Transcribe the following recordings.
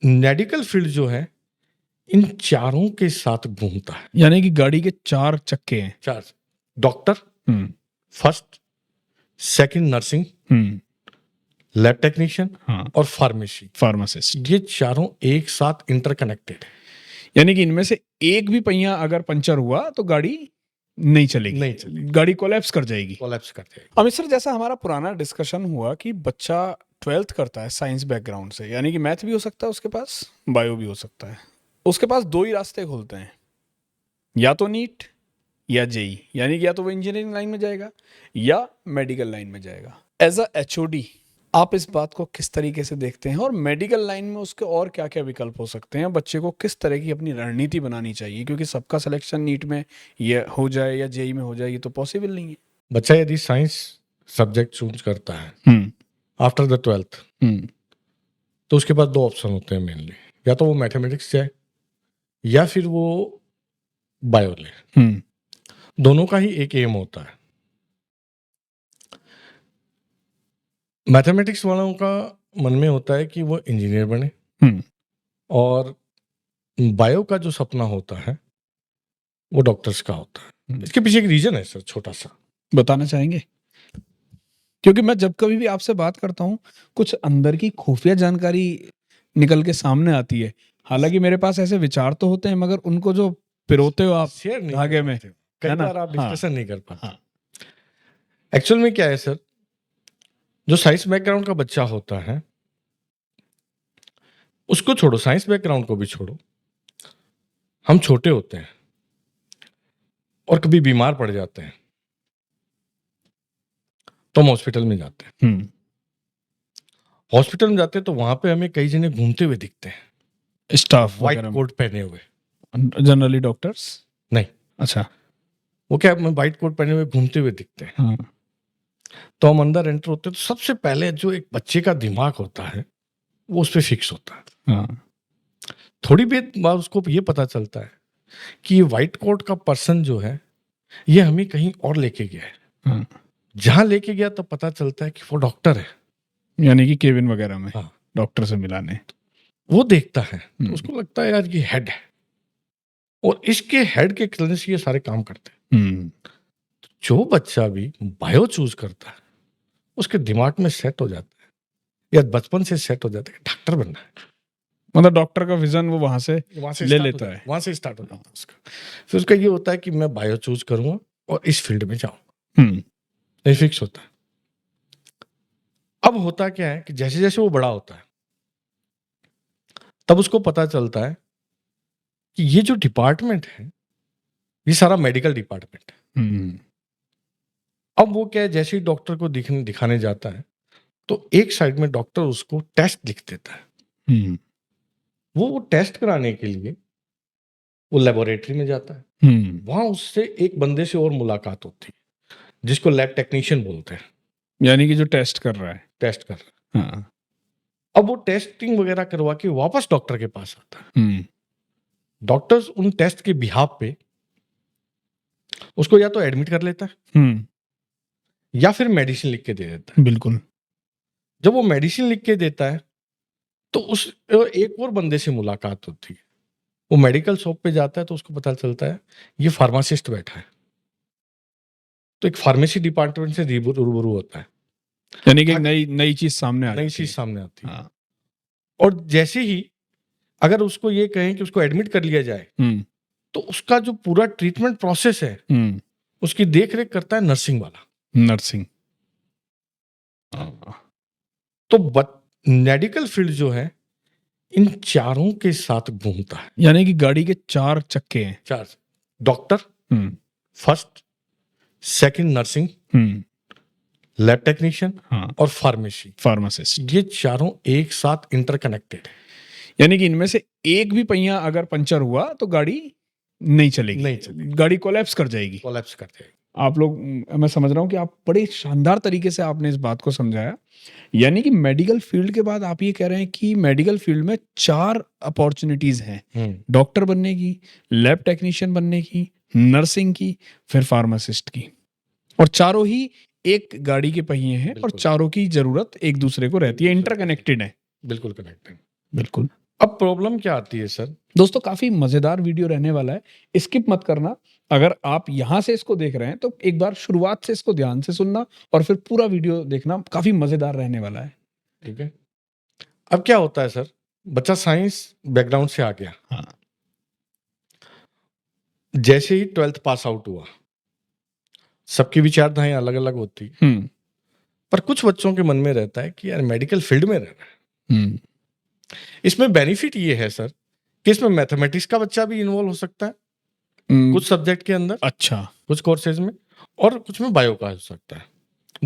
Medical field जो है इन चारों के साथ घूमता है। यानी कि गाड़ी के 4 चक्के हैं। चार, डॉक्टर, हम्म फर्स्ट, सेकंड नर्सिंग, हम्म लैब टेक्नीशियन हाँ, और फार्मेसी। फार्मासिस्ट। ये चारों एक साथ इंटरकनेक्टेड है। यानी कि इनमें से एक भी पहिया अगर पंचर हुआ तो गाड़ी नहीं चलेगी, नहीं चलेगी, गाड़ी कोलैप्स कर जाएगी। कोलैप्स कर जाएगी। अमित सर, जैसा हमारा पुराना डिस्कशन हुआ कि बच्चा 12th करता है साइंस बैकग्राउंड से, यानी कि मैथ भी हो सकता है उसके पास, बायो भी हो सकता है, उसके पास 2 ही रास्ते खुलते हैं, या तो नीट या जेई। यानी कि या तो वो इंजीनियरिंग लाइन में जाएगा या मेडिकल लाइन में जाएगा। एज अ एचओडी आप इस बात को किस तरीके से देखते हैं, और मेडिकल लाइन में उसके और क्या क्या विकल्प हो सकते हैं, बच्चे को किस तरह की अपनी रणनीति बनानी चाहिए, क्योंकि सबका सिलेक्शन नीट में ये हो जाए या जेई में हो जाए ये तो पॉसिबल नहीं है। बच्चा यदि साइंस सब्जेक्ट चूज करता है आफ्टर द 12th, तो उसके पास 2 ऑप्शन होते हैं मेनली। या तो वो मैथमेटिक्स जाए या फिर वो बायो ले। दोनों का ही एक एम होता है। मैथमेटिक्स वालों का मन में होता है कि वो इंजीनियर बने, और बायो का जो सपना होता है वो डॉक्टर्स का होता है। इसके पीछे एक रीजन है सर, छोटा सा बताना चाहेंगे? क्योंकि मैं जब कभी भी आपसे बात करता हूँ कुछ अंदर की खुफिया जानकारी निकल के सामने आती है। हालांकि मेरे पास ऐसे विचार तो होते हैं, मगर उनको जो पिरोते हो आप शेयर नहीं धागे कर में, पाते हो। कई है ना? बार आप डिस्कशन नहीं कर पाते। हाँ। एक्चुअल में क्या है सर, जो साइंस बैकग्राउंड का बच्चा होता है उसको छोड़ो, साइंस बैकग्राउंड को भी छोड़ो, हम छोटे होते हैं और कभी बीमार पड़ जाते हैं तो हम हॉस्पिटल में जाते हैं। हॉस्पिटल में जाते हैं तो वहां पे हमें कई जने घूमते हुए दिखते हैं, स्टाफ व्हाइट कोट पहने हुए। जनरली डॉक्टर्स नहीं, अच्छा, वो क्या व्हाइट कोट पहने हुए घूमते हुए दिखते हैं। तो हम अंदर एंटर होते हैं तो सबसे पहले जो एक बच्चे का दिमाग होता है वो उस पर फिक्स होता है। थोड़ी देर बाद उसको ये पता चलता है कि ये व्हाइट कोट का पर्सन जो है ये हमें कहीं और लेके गया है। जहां लेके गया तो पता चलता है कि वो डॉक्टर है, यानी कि केबिन वगैरह में हाँ, डॉक्टर से मिलाने। वो देखता है तो उसको लगता है यार ये हेड है, और इसके हेड के कहने से ये सारे काम करते हैं। जो बच्चा भी बायो चूज करता है उसके दिमाग में सेट हो जाता है, या बचपन से सेट हो जाता है कि डॉक्टर बनना है। मतलब डॉक्टर का विजन वो वहां से ले लेता है, वहां से स्टार्ट हो जाता है उसका। फिर उसका ये होता है कि मैं बायो चूज करूंगा और इस फील्ड में जाऊंगा, नहीं फिक्स होता है। अब होता क्या है कि जैसे जैसे वो बड़ा होता है तब उसको पता चलता है कि ये जो डिपार्टमेंट है ये सारा मेडिकल डिपार्टमेंट है। अब वो क्या है, जैसे ही डॉक्टर को दिखाने जाता है तो एक साइड में डॉक्टर उसको टेस्ट लिख देता है। वो टेस्ट कराने के लिए वो लेबोरेटरी में जाता है। वहां उससे एक बंदे से और मुलाकात होती है जिसको लैब टेक्नीशियन बोलते हैं, यानी कि जो टेस्ट कर रहा है। टेस्ट कर रहा है। अब वो टेस्टिंग वगैरह करवा के वापस डॉक्टर के पास आता है। डॉक्टर्स उन टेस्ट के बिहाफ पे उसको या तो एडमिट कर लेता है या फिर मेडिसिन लिख के दे देता है। बिल्कुल। जब वो मेडिसिन लिख के देता है तो उस एक और बंदे से मुलाकात होती है। वो मेडिकल शॉप पे जाता है तो उसको पता चलता है ये फार्मासिस्ट बैठा है, तो एक फार्मेसी डिपार्टमेंट से रूबरू होता है। यानी कि नई चीज सामने आती है। और जैसे ही अगर उसको ये कहें कि उसको एडमिट कर लिया जाए तो उसका जो पूरा ट्रीटमेंट प्रोसेस है उसकी देख रेख करता है नर्सिंग वाला। नर्सिंग। तो मेडिकल फील्ड जो है इन चारों के साथ घूमता है। यानी कि गाड़ी के 4 चक्के हैं। 4, doctor, first, second nursing, lab technician और फार्मासिस्ट। ये चारों एक साथ इंटरकनेक्टेड है। यानी कि इनमें से एक भी पहिया अगर पंचर हुआ तो गाड़ी नहीं चलेगी, गाड़ी कोलैप्स कर जाएगी। आप लोग, मैं समझ रहा हूं कि आप बड़े शानदार तरीके से आपने इस बात को समझाया। यानी कि मेडिकल फील्ड के बाद आप ये कह रहे हैं कि मेडिकल फील्ड में 4 अपॉर्चुनिटीज हैं, डॉक्टर बनने की, लैब टेक्नीशियन बनने की, नर्सिंग की, फिर फार्मासिस्ट की, और चारों ही एक गाड़ी के पहिए हैं और चारों की जरूरत एक दूसरे को रहती है, इंटरकनेक्टेड है। बिल्कुल कनेक्टेड। बिल्कुल। अब प्रॉब्लम क्या आती है सर? दोस्तों काफी मजेदार वीडियो रहने वाला है, स्किप मत करना। अगर आप यहाँ से इसको देख रहे हैं तो एक बार शुरुआत से इसको ध्यान से सुनना और फिर पूरा वीडियो देखना, काफी मजेदार रहने वाला है। ठीक है। अब क्या होता है सर, बच्चा साइंस बैकग्राउंड से आ गया, हाँ। जैसे ही 12th पास आउट हुआ, सबकी विचारधाराएं अलग अलग होती, पर कुछ बच्चों के मन में रहता है कि यार मेडिकल फील्ड में रहना है। इसमें बेनिफिट ये है सर कि इसमें मैथमेटिक्स का बच्चा भी इन्वॉल्व हो सकता है कुछ सब्जेक्ट के अंदर, अच्छा, कुछ कोर्सेज में, और कुछ में बायो का हो सकता है।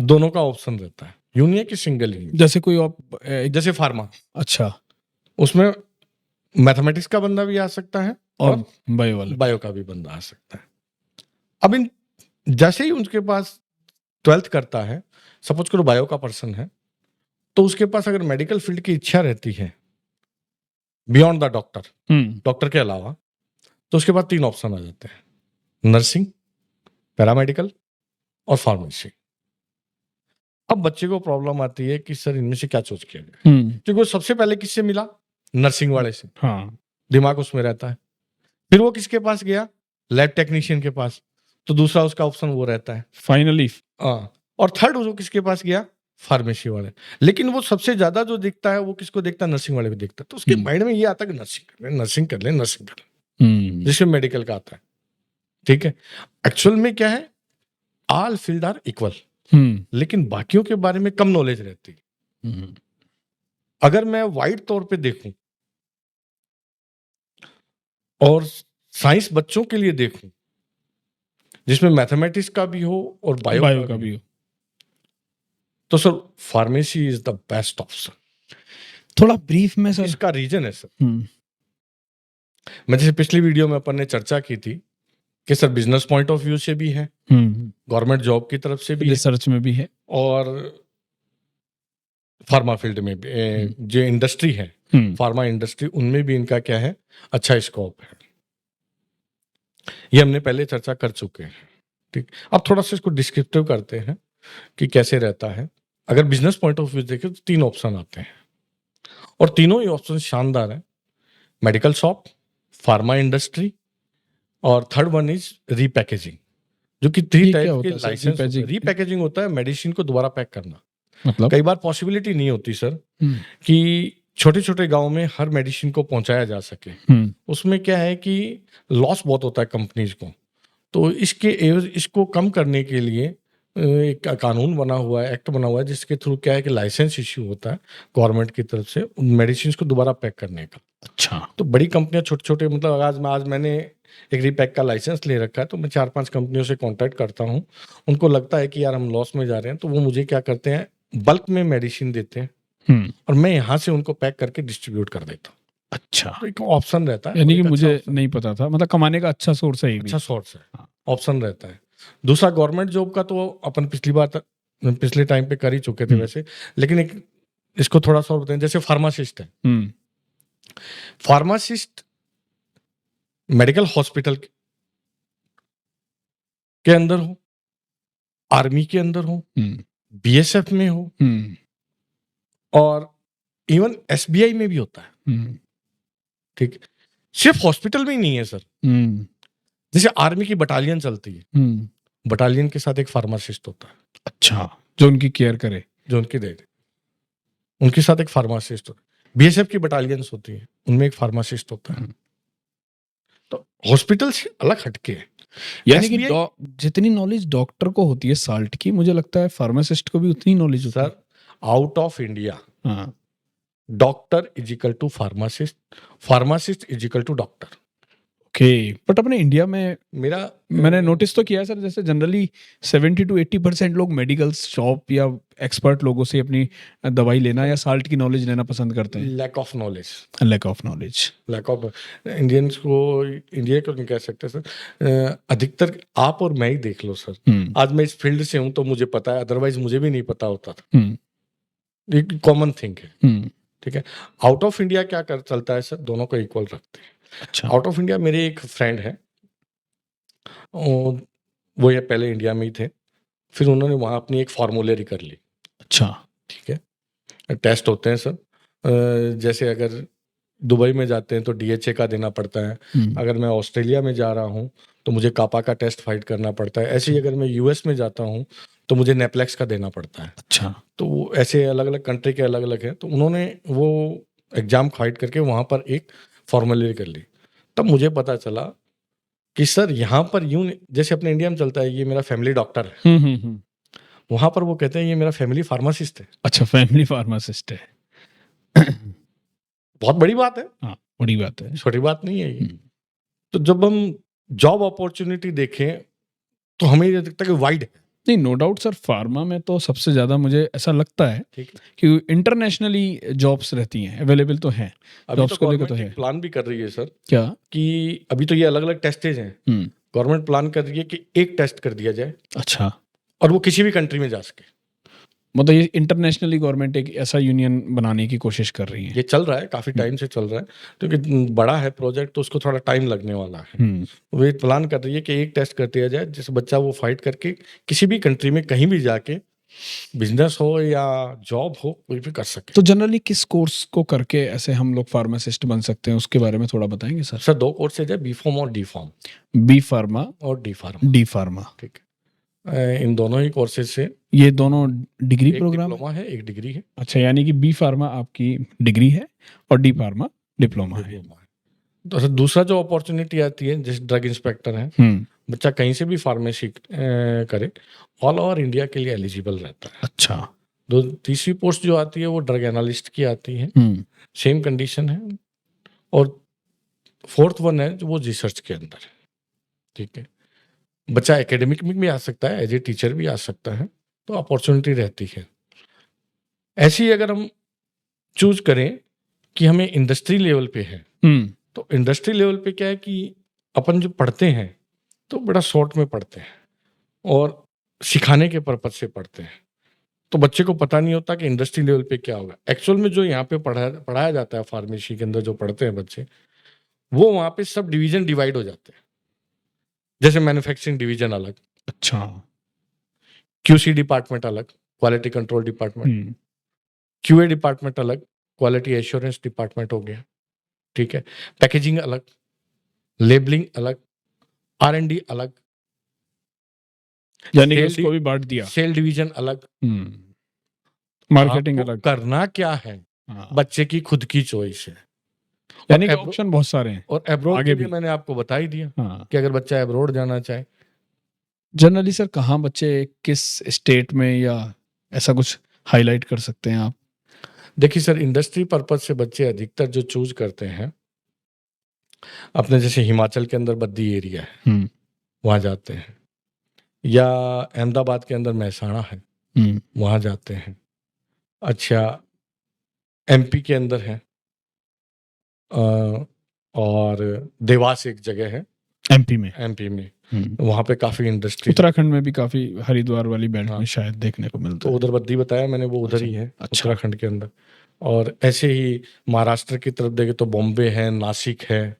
दोनों का ऑप्शन रहता है, यूं नहीं कि सिंगल ही। जैसे कोई जैसे फार्मा, अच्छा, उसमें मैथमेटिक्स का बंदा भी आ सकता है और बायो वाला, बायो का भी बंदा आ सकता है। अब इन जैसे ही उनके पास 12th करता है, सपोज करो बायो का पर्सन है, तो उसके पास अगर मेडिकल फील्ड की इच्छा रहती है बियॉन्ड द डॉक्टर के अलावा, तो उसके बाद 3 ऑप्शन आ जाते हैं, नर्सिंग, पैरामेडिकल और फार्मेसी। अब बच्चे को प्रॉब्लम आती है कि सर इनमें से क्या चूज किया जाए, क्योंकि वो सबसे पहले किससे मिला, नर्सिंग वाले से। हाँ, दिमाग उसमें रहता है। फिर वो किसके पास गया, लैब टेक्नीशियन के पास, तो दूसरा उसका ऑप्शन वो रहता है फाइनली। और थर्ड वो किसके पास गया, फार्मेसी वाले। लेकिन वो सबसे ज्यादा जो दिखता है वो किसको देखता है, नर्सिंग वाले भी देखता है। तो उसके माइंड में ये आता है कि नर्सिंग कर ले, नर्सिंग कर ले, नर्सिंग कर ले, जिसमें मेडिकल का आता है। ठीक है। एक्चुअल में क्या है, ऑल फील्ड आर इक्वल, लेकिन बाकियों के बारे में कम नॉलेज रहती है। अगर मैं वाइड तौर पे देखूं और साइंस बच्चों के लिए देखूं, जिसमें मैथमेटिक्स का भी हो और बायो का भी हो, तो sir pharmacy is the best option. थोड़ा ब्रीफ में सर। इसका रीजन है सर, मैं जैसे पिछली वीडियो में अपन ने चर्चा की थी कि sir business point of view से भी है, गवर्नमेंट जॉब की तरफ से भी, रिसर्च में भी है, और फार्मा फील्ड में भी, जो इंडस्ट्री है फार्मा इंडस्ट्री, उनमें भी इनका क्या है, अच्छा स्कोप है। ये हमने पहले चर्चा कर चुके हैं। ठीक, अब थोड़ा सा इसको डिस्क्रिप्टिव करते हैं कि कैसे रहता है। अगर बिजनेस पॉइंट ऑफ व्यू देखें तो 3 ऑप्शन आते हैं और तीनों ही ऑप्शन शानदार हैं, मेडिकल शॉप, फार्मा इंडस्ट्री और थर्ड वन इज रीपैकेजिंग, जो कि 3 टाइप के लाइसेंस। रीपैकेजिंग होता है मेडिसिन को दोबारा पैक करना। मतलब कई बार पॉसिबिलिटी नहीं होती सर कि छोटे छोटे गांव में हर मेडिसिन को पहुंचाया जा सके। उसमें क्या है कि लॉस बहुत होता है कंपनीज को, तो इसको कम करने के लिए एक कानून बना हुआ है, एक्ट बना हुआ है, जिसके थ्रू क्या है कि लाइसेंस इश्यू होता है गवर्नमेंट की तरफ से उन मेडिसिन को दोबारा पैक करने का। अच्छा, तो बड़ी कंपनियां छोटे छोटे, मतलब आज मैंने एक रीपैक का लाइसेंस ले रखा है, तो मैं 4-5 कंपनियों से कांटेक्ट करता हूं। उनको लगता है कि यार हम लॉस में जा रहे हैं, तो वो मुझे क्या करते हैं, बल्क में मेडिसिन देते हैं और मैं यहाँ से उनको पैक करके डिस्ट्रीब्यूट कर देता हूँ। अच्छा, तो एक ऑप्शन रहता है, यानी कि मुझे नहीं पता था, मतलब कमाने का अच्छा सोर्स है, अच्छा सोर्स है, ऑप्शन रहता है। दूसरा गवर्नमेंट जॉब का तो अपन पिछले टाइम पे कर ही चुके थे वैसे, लेकिन एक इसको थोड़ा सा और बताएं। जैसे फार्मासिस्ट है, फार्मासिस्ट मेडिकल हॉस्पिटल के अंदर हो, आर्मी के अंदर हो, बीएसएफ में हो, और इवन एसबीआई में भी होता है। ठीक, सिर्फ हॉस्पिटल में ही नहीं है सर। जैसे आर्मी की बटालियन चलती है, बटालियन के साथ एक फार्मासिस्ट होता है। अच्छा, जो उनकी केयर करे, जो उनकी देख, उनके साथ एक फार्मासिस्ट होता है। बीएसएफ की बटालियंस होती है, उनमें एक फार्मासिस्ट होता है। तो हॉस्पिटल से अलग हटके है। यानी कि जितनी नॉलेज डॉक्टर को होती है साल्ट की, मुझे लगता है फार्मासिस्ट को भी उतनी नॉलेज होती है। Sir out of India doctor is equal to pharmacist, pharmacist is equal to doctor. Okay, but अपने इंडिया में मैंने नोटिस तो किया है सर, जैसे जनरली 70 to 80% लोग मेडिकल शॉप या एक्सपर्ट लोगों से अपनी दवाई लेना या साल्ट की नॉलेज लेना पसंद करते हैं। Lack of knowledge, lack of knowledge, lack of Indians को, इंडिया को नहीं कह सकते सर, अधिकतर आप और मैं ही देख लो सर। आज मैं इस फील्ड से हूं तो मुझे पता है, अदरवाइज मुझे भी नहीं पता होता था। एक कॉमन थिंग है। ठीक है, आउट ऑफ इंडिया क्या चलता है सर, दोनों को इक्वल रखते हैं। अच्छा, आउट ऑफ इंडिया मेरे एक फ्रेंड है, वो ये पहले इंडिया में ही थे, फिर उन्होंने वहाँ अपनी एक फॉर्मूलेरी कर ली। अच्छा, ठीक है, टेस्ट होते हैं सर, जैसे अगर दुबई में जाते हैं तो DHA का देना पड़ता है। अगर मैं ऑस्ट्रेलिया में जा रहा हूँ तो मुझे कापा का टेस्ट फाइट करना पड़ता है। ऐसे ही अगर मैं US में जाता हूँ तो मुझे नेप्लेक्स का देना पड़ता है। अच्छा। तो वो ऐसे अलग अलग कंट्री के अलग अलग है। तो उन्होंने वो एग्जाम फाइट करके वहाँ पर एक फॉर्मूलेट कर ली। तब मुझे पता चला कि सर यहाँ पर यूं जैसे अपने इंडिया में चलता है ये मेरा फैमिली डॉक्टर है, वहाँ पर वो कहते हैं ये मेरा फैमिली फार्मासिस्ट है। अच्छा, फैमिली फार्मासिस्ट है। बहुत बड़ी बात है, हाँ, बड़ी बात है। छोटी बात नहीं है ये। तो जब हम जॉब अपॉर्चुनिटी देखें तो हमें ये दिखता है कि वाइड है। नहीं, नो डाउट सर, फार्मा में तो सबसे ज़्यादा मुझे ऐसा लगता है ठीक है, कि इंटरनेशनली जॉब्स रहती हैं, अवेलेबल तो हैं। अभी जॉब्स तो को लेकर गवर्नमेंट तो एक है। प्लान भी कर रही है सर क्या? कि अभी तो ये अलग अलग टेस्टेज हैं, गवर्नमेंट प्लान कर रही है कि एक टेस्ट कर दिया जाए अच्छा, और वो किसी भी कंट्री में जा सके। मतलब ये इंटरनेशनली गवर्नमेंट एक ऐसा यूनियन बनाने की कोशिश कर रही है। ये चल रहा है, काफी टाइम से चल रहा है, क्योंकि बड़ा है प्रोजेक्ट तो उसको थोड़ा टाइम लगने वाला है। वो एक प्लान कर रही है कि एक टेस्ट कर दिया जाए जिस बच्चा वो फाइट करके किसी भी कंट्री में कहीं भी जाके बिजनेस हो या जॉब हो कोई भी कर सके। तो जनरली किस कोर्स को करके ऐसे हम लोग फार्मासिस्ट बन सकते हैं, उसके बारे में थोड़ा बताएंगे सर? सर 2 कोर्सेज है, बी फार्म और डी फार्म। बी फार्मा और डी फार्मा। डी फार्मा, ठीक है। इन दोनों ही कोर्सेज से ये दोनों डिग्री एक प्रोग्राम डिप्लोमा है, एक डिग्री है। अच्छा, यानी कि बी फार्मा आपकी डिग्री है और डी फार्मा डिप्लोमा है। तो सर दूसरा जो अपॉर्चुनिटी आती है, जैसे ड्रग इंस्पेक्टर है, बच्चा कहीं से भी फार्मेसी करे, ऑल ओवर इंडिया के लिए एलिजिबल रहता है। अच्छा। तीसरी पोस्ट जो आती है वो ड्रग एनालिस्ट की आती है, सेम कंडीशन है। और फोर्थ वन है जो वो रिसर्च के अंदर है। ठीक है, बच्चा एकेडमिक में भी आ सकता है, एज ए टीचर भी आ सकता है, तो अपॉर्चुनिटी रहती है। ऐसी अगर हम चूज करें कि हमें इंडस्ट्री लेवल पे है, तो इंडस्ट्री लेवल पे क्या है कि अपन जो पढ़ते हैं तो बड़ा शॉर्ट में पढ़ते हैं और सिखाने के पर्पज से पढ़ते हैं, तो बच्चे को पता नहीं होता कि इंडस्ट्री लेवल पे क्या होगा। एक्चुअल में जो यहाँ पे पढ़ाया जाता है फार्मेसी के अंदर जो पढ़ते हैं बच्चे, वो वहाँ पे सब डिवीजन डिवाइड हो जाते हैं। जैसे मैन्युफैक्चरिंग डिवीजन अलग, अच्छा, QC डिपार्टमेंट अलग, quality control department, QA department अलग, क्वालिटी एश्योरेंस डिपार्टमेंट हो गया। ठीक है, पैकेजिंग अलग, लेबलिंग अलग, R&D अलग, यानी कि उसको भी बांट दिया। सेल डिवीजन अलग, मार्केटिंग अलग। करना क्या है बच्चे की खुद की चॉइस है, यानी कि ऑप्शन बहुत सारे हैं। और एब्रोड आगे के लिए भी मैंने आपको बता ही दिया कि अगर बच्चा एब्रोड जाना चाहे। जनरली सर कहाँ बच्चे किस स्टेट में या ऐसा कुछ हाईलाइट कर सकते हैं आप? देखिए सर, इंडस्ट्री पर्पज से बच्चे अधिकतर जो चूज करते हैं अपने, जैसे हिमाचल के अंदर बद्दी एरिया है वहां जाते हैं, या अहमदाबाद के अंदर महसाणा है वहां जाते हैं। अच्छा, MP के अंदर है और देवास एक जगह है MP में वहां पे काफी इंडस्ट्री। उत्तराखंड में भी काफी हरिद्वार वाली बेल्ट में शायद देखने को मिलता तो है। उधर बद्दी बताया मैंने, वो उधर ही है उत्तराखंड के अंदर। और ऐसे ही महाराष्ट्र की तरफ देखे तो बॉम्बे है, नासिक है,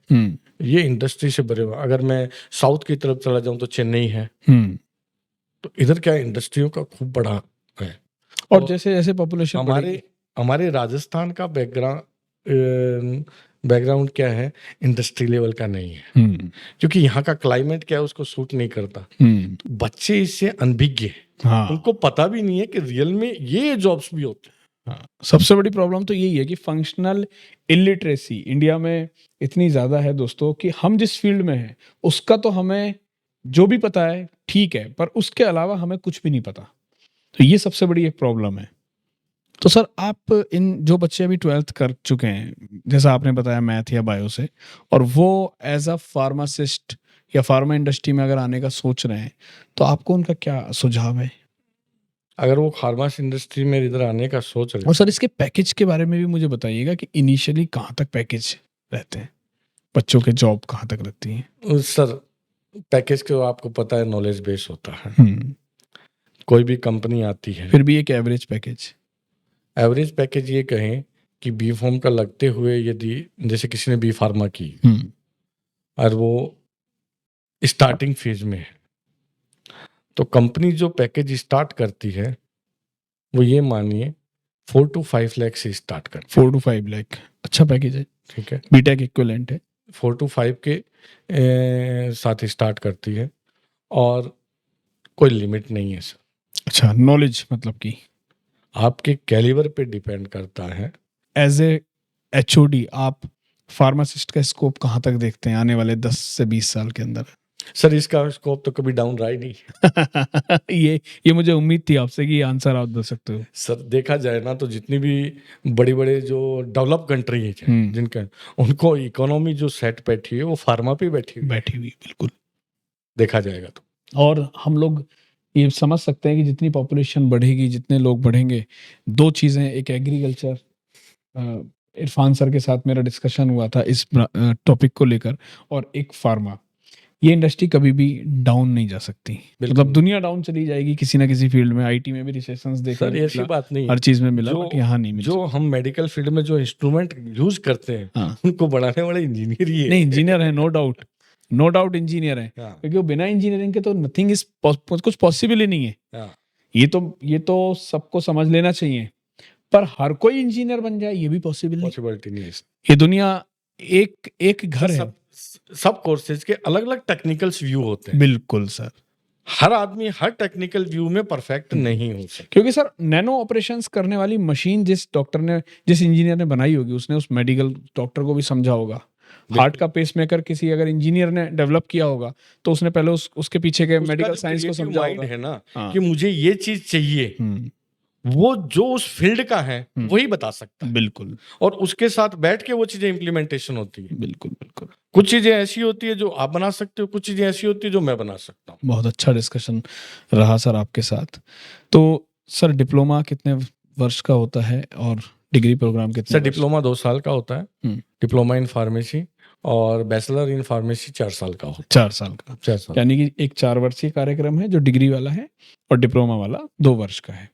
ये इंडस्ट्री से भरे हुए। अगर मैं साउथ की तरफ चला जाऊं तो चेन्नई है। तो इधर क्या इंडस्ट्रियों का खूब बड़ा है। और जैसे जैसे पॉपुलेशन हमारे राजस्थान का बैकग्राउंड क्या है, इंडस्ट्री लेवल का नहीं है, क्योंकि यहाँ का क्लाइमेट क्या है उसको सूट नहीं करता। बच्चे इससे अनभिज्ञ हैं, उनको पता भी नहीं है कि रियल में ये जॉब्स भी होते हैं। सबसे बड़ी प्रॉब्लम तो यही है कि फंक्शनल इलिटरेसी इंडिया में इतनी ज्यादा है दोस्तों, कि हम जिस फील्ड में हैं उसका तो हमें जो भी पता है ठीक है, पर उसके अलावा हमें कुछ भी नहीं पता। तो ये सबसे बड़ी एक प्रॉब्लम है। तो सर आप इन जो बच्चे अभी 12th कर चुके हैं, जैसा आपने बताया मैथ या बायो से, और वो एज अ फार्मासिस्ट या फार्मा इंडस्ट्री में अगर आने का सोच रहे हैं, तो आपको उनका क्या सुझाव है? अगर वो फार्मासी इंडस्ट्री में इधर आने का सोच रहे हैं, और सर इसके पैकेज के बारे में भी मुझे बताइएगा कि इनिशियली कहाँ तक पैकेज रहते हैं, बच्चों के जॉब कहाँ तक रहती है? सर पैकेज को आपको पता है नॉलेज बेस होता है। कोई भी कंपनी आती है, फिर भी एक एवरेज पैकेज ये कहें कि बी फार्म का लगते हुए, यदि जैसे किसी ने बी फार्मा की और वो स्टार्टिंग फेज में है, तो कंपनी जो पैकेज स्टार्ट करती है वो ये मानिए 4 to 5 लाख से स्टार्ट करती है। 4 to 5 लाख अच्छा पैकेज है। ठीक है, बीटेक इक्विवेलेंट है। 4 to 5 के साथ स्टार्ट करती है और कोई लिमिट नहीं है सर। अच्छा, नॉलेज मतलब कि आपके कैलिबर पे डिपेंड करता है। एज ए एचओडी आप फार्मासिस्ट का स्कोप कहाँ तक देखते हैं आने वाले 10 से 20 साल के अंदर? सर इसका स्कोप तो कभी डाउन रहा ही नहीं। ये मुझे उम्मीद थी आपसे कि आंसर आप दे सकते हो। सर देखा जाए ना तो जितनी भी बड़ी बड़े जो डेवलप कंट्री हैं जिनके उनको इकोनॉमी जो सेट बैठी है वो फार्मा पे बैठी हुई बिल्कुल देखा जाएगा तो। और हम लोग ये समझ सकते हैं कि जितनी पॉपुलेशन बढ़ेगी, जितने लोग बढ़ेंगे, दो चीज़ें, एक एग्रीकल्चर, इरफान सर के साथ मेरा डिस्कशन हुआ था इस टॉपिक को लेकर, और एक फार्मा। ये इंडस्ट्री कभी भी डाउन नहीं जा सकती। मतलब दुनिया डाउन चली जाएगी किसी ना किसी फील्ड में। आईटी में भी रिसेशंस देखने सर ऐसी बात नहीं, हर चीज में मिला, बट यहाँ नहीं मिला। जो हम मेडिकल फील्ड में जो इंस्ट्रूमेंट यूज करते हैं हाँ, उनको बढ़ाने वाले इंजीनियर ही है। नहीं, इंजीनियर है, नो डाउट इंजीनियर है, क्योंकि वो बिना इंजीनियरिंग के तो नथिंग इज कुछ पॉसिबल ही नहीं है। ये तो सबको समझ लेना चाहिए, पर हर कोई इंजीनियर बन जाए ये भी पॉसिबिलिटी नहीं है। ये दुनिया एक घर है। सब कोर्सेज के अलग अलग टेक्निकल व्यू होते हैं। बिल्कुल सर, हर आदमी हर टेक्निकल व्यू में परफेक्ट नहीं हो सकता, क्योंकि सर नैनो ऑपरेशंस करने वाली मशीन जिस इंजीनियर ने बनाई होगी, उसने उस मेडिकल डॉक्टर को भी समझा होगा। हार्ट का पेसमेकर किसी अगर इंजीनियर ने डेवलप किया होगा तो उसने पहले उसके पीछे के मेडिकल साइंस को समझा होगा। है ना कि मुझे ये चीज चाहिए, वो जो उस फील्ड का है वही बता सकता है। बिल्कुल, और उसके साथ बैठ के वो चीजें इम्प्लीमेंटेशन होती है। बिल्कुल। कुछ चीजें ऐसी होती है जो आप बना सकते हो, कुछ चीजें ऐसी होती है जो मैं बना सकता हूँ। बहुत अच्छा डिस्कशन रहा सर आपके साथ। तो सर डिप्लोमा कितने वर्ष का होता है और डिग्री प्रोग्राम कितने? सर डिप्लोमा 2 साल का होता है, डिप्लोमा इन फार्मेसी, और बैचलर इन फार्मेसी 4 साल का होता है। 4 साल का, 4 साल, यानी कि एक 4 वर्षीय कार्यक्रम है जो डिग्री वाला है, और डिप्लोमा वाला 2 वर्ष का है।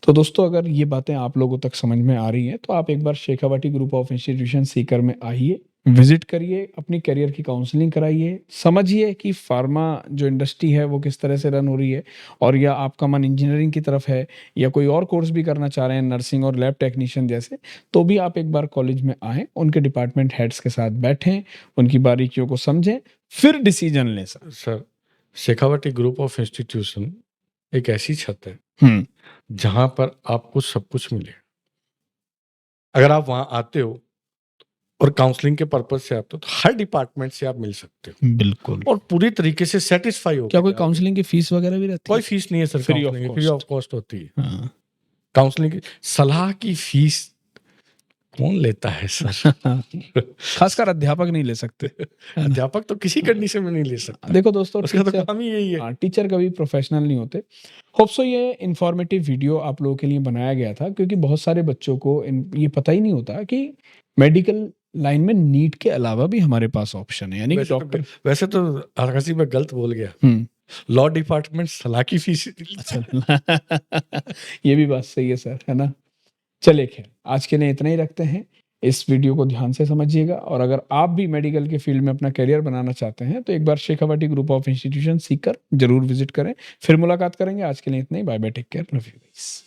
तो दोस्तों, अगर ये बातें आप लोगों तक समझ में आ रही हैं तो आप एक बार Shekhawati group of institution Sikar में आइए, विजिट करिए, अपनी करियर की काउंसलिंग कराइए, समझिए कि फार्मा जो इंडस्ट्री है वो किस तरह से रन हो रही है, और या आपका मन इंजीनियरिंग की तरफ है या कोई और कोर्स भी करना चाह रहे हैं, नर्सिंग और लैब टेक्नीशियन जैसे, तो भी आप एक बार कॉलेज में आएँ, उनके डिपार्टमेंट हेड्स के साथ बैठें, उनकी बारीकियों को समझें, फिर डिसीजन लें। Sir Shekhawati group of institution एक ऐसी छत है जहां पर आपको सब कुछ मिले। अगर आप वहां आते हो और काउंसलिंग के पर्पज से आते हो तो हर डिपार्टमेंट से आप मिल सकते हो। बिल्कुल, और पूरी तरीके से सेटिस्फाई हो। क्या कोई काउंसलिंग की फीस वगैरह भी रहती है? कोई फीस नहीं है सर, फ्री ऑफ कॉस्ट होती है। काउंसलिंग की सलाह की फीस कौन लेता है सर? खासकर अध्यापक नहीं ले सकते। अध्यापक तो किसी कंडीशन में नहीं ले सकता। देखो दोस्तों, उसका तो काम ही यही है। टीचर कभी प्रोफेशनल नहीं होते। होप्सो ये इंफॉर्मेटिव वीडियो आप लोगों के लिए बनाया गया था, क्योंकि बहुत सारे बच्चों को ये पता ही नहीं होता कि मेडिकल लाइन में नीट के अलावा भी हमारे पास ऑप्शन है, यानी कि डॉक्टर। वैसे तो आरकासी में गलत बोल गया, लॉ डिपार्टमेंट सलाह की फीस। ये भी बात सही है सर, है ना। चलिए खैर, आज के लिए इतना ही रखते हैं। इस वीडियो को ध्यान से समझिएगा, और अगर आप भी मेडिकल के फील्ड में अपना करियर बनाना चाहते हैं तो एक बार Shekhawati group of institution Sikar जरूर विजिट करें। फिर मुलाकात करेंगे। आज के लिए इतना ही। Bye bye, take care, love you guys.